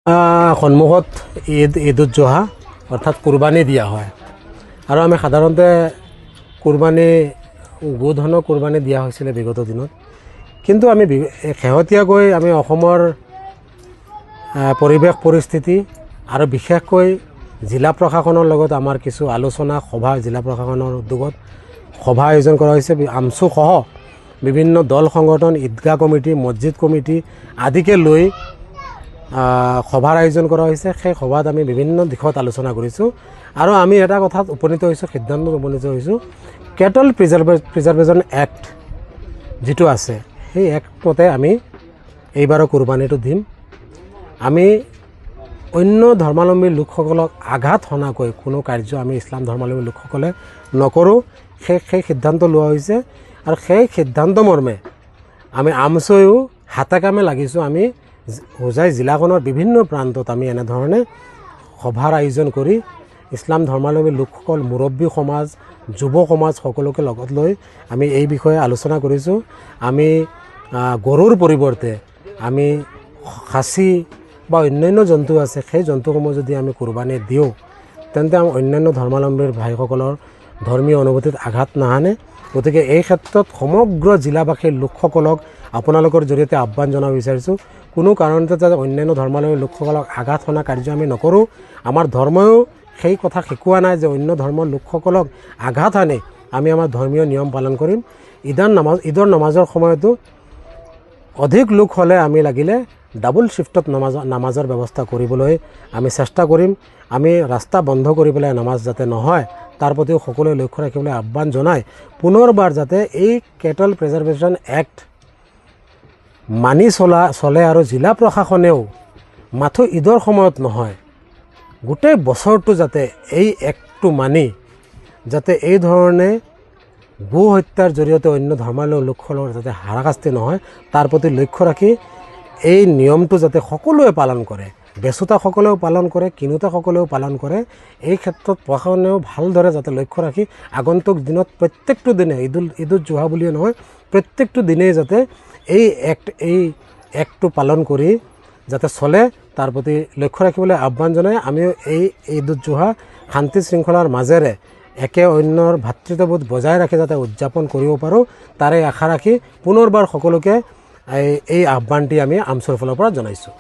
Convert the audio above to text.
সন্মুখত ঈদ-উজ-জোহা অৰ্থাৎ কুৰবানী দিয়া হয় আৰু আমি সাধাৰণতে কুৰবানী গোধনৰ কুৰবানী দিয়া হৈছিলে বিগত দিনত। কিন্তু আমি শেহতীয়াকৈ আমি অসমৰ পৰিৱেশ পৰিস্থিতি আৰু বিশেষকৈ জিলা প্ৰশাসনৰ লগত আমাৰ কিছু আলোচনা সভা জিলা প্ৰশাসনৰ উদ্যোগত সভা আয়োজন কৰা হৈছে। আমচুসহ বিভিন্ন দল সংগঠন, ঈদগাহ কমিটি, মছজিদ কমিটি আদিকে লৈ সভাৰ আয়োজন কৰা হৈছে। সেই সভাত আমি বিভিন্ন দিশত আলোচনা কৰিছোঁ আৰু আমি এটা কথাত উপনীত হৈছোঁ, সিদ্ধান্তত উপনীত হৈছোঁ, কেটল প্ৰিজাৰ্ভেশ্যন এক্ট যিটো আছে সেই এক্ট মতে আমি এইবাৰৰ কুৰবানীটো দিম। আমি অন্য ধৰ্মাৱলম্বী লোকসকলক আঘাত হনাকৈ কোনো কাৰ্য আমি ইছলাম ধৰ্মাৱলম্বী লোকসকলে নকৰোঁ, সেই সিদ্ধান্ত লোৱা হৈছে। আৰু সেই সিদ্ধান্ত মৰ্মে আমি আমচৈও হাতে কামে লাগিছোঁ। আমি হোজাই জিলাখনৰ বিভিন্ন প্ৰান্তত আমি এনেধৰণে সভাৰ আয়োজন কৰি ইছলাম ধৰ্মাৱলম্বী লোকসকল, মুৰব্বী সমাজ, যুৱ সমাজ সকলোকে লগত লৈ আমি এই বিষয়ে আলোচনা কৰিছোঁ। আমি গৰুৰ পৰিৱৰ্তে আমি খাচী বা অন্যান্য জন্তু আছে, সেই জন্তুসমূহ যদি আমি কুৰবানী দিওঁ তেন্তে আমি অন্যান্য ধৰ্মাৱলম্বীৰ ভাইসকলৰ ধৰ্মীয় অনুভূতিত আঘাত নাহানে। গতিকে এই ক্ষেত্ৰত সমগ্ৰ জিলাবাসীৰ লোকসকলক আপোনালোকৰ জৰিয়তে আহ্বান জনাব বিচাৰিছোঁ, কোনো কাৰণতে যাতে অন্যান্য ধৰ্মাৱলম্বী লোকসকলক আঘাত হনা কাৰ্য আমি নকৰোঁ। আমাৰ ধৰ্মইও সেই কথা শিকোৱা নাই যে অন্য ধৰ্মৰ লোকসকলক আঘাত আনি আমি আমাৰ ধৰ্মীয় নিয়ম পালন কৰিম। ঈদৰ নমাজৰ সময়তো অধিক লোক হ'লে আমি লাগিলে ডাবল শিফ্টত নামাজৰ ব্যৱস্থা কৰিবলৈ আমি চেষ্টা কৰিম। আমি ৰাস্তা বন্ধ কৰি পেলাই নামাজ যাতে নহয় তাৰ প্ৰতিও সকলোৱে লক্ষ্য ৰাখিবলৈ আহ্বান জনাই পুনৰবাৰ যাতে এই কেটল প্ৰিজাৰ্ভেশ্যন এক্ট মানি চলে আৰু জিলা প্ৰশাসনেও মাথো ঈদৰ সময়ত নহয়, গোটেই বছৰটো যাতে এই এক্টটো মানি যাতে এই ধৰণে গো হত্যাৰ জৰিয়তে অন্য ধৰ্মাৱলম্বী লোকসকলৰ যাতে হাৰাশাস্তি নহয় তাৰ প্ৰতি লক্ষ্য ৰাখি এই নিয়মটো যাতে সকলোৱে পালন কৰে, বেচোতাসকলেও পালন কৰে, কিনোতাসকলেও পালন কৰে। এই ক্ষেত্ৰত প্ৰশাসনেও ভালদৰে যাতে লক্ষ্য ৰাখি আগন্তুক দিনত প্ৰত্যেকটো দিনে ঈদ-উজ-জোহা বুলিয়ে নহয়, প্ৰত্যেকটো দিনেই যাতে এই এক্টটো পালন কৰি যাতে চলে তাৰ প্ৰতি লক্ষ্য ৰাখিবলৈ আহ্বান জনাই আমিও এই ঈদ-উজ-জোহা শান্তি শৃংখলাৰ মাজেৰে একে অন্যৰ ভাতৃত্ববোধ বজাই ৰাখি যাতে উদযাপন কৰিব পাৰোঁ তাৰে আশা ৰাখি পুনৰবাৰ সকলোকে এই আহ্বানটি আমি আমচুৰ ফালৰ পৰা জনাইছোঁ।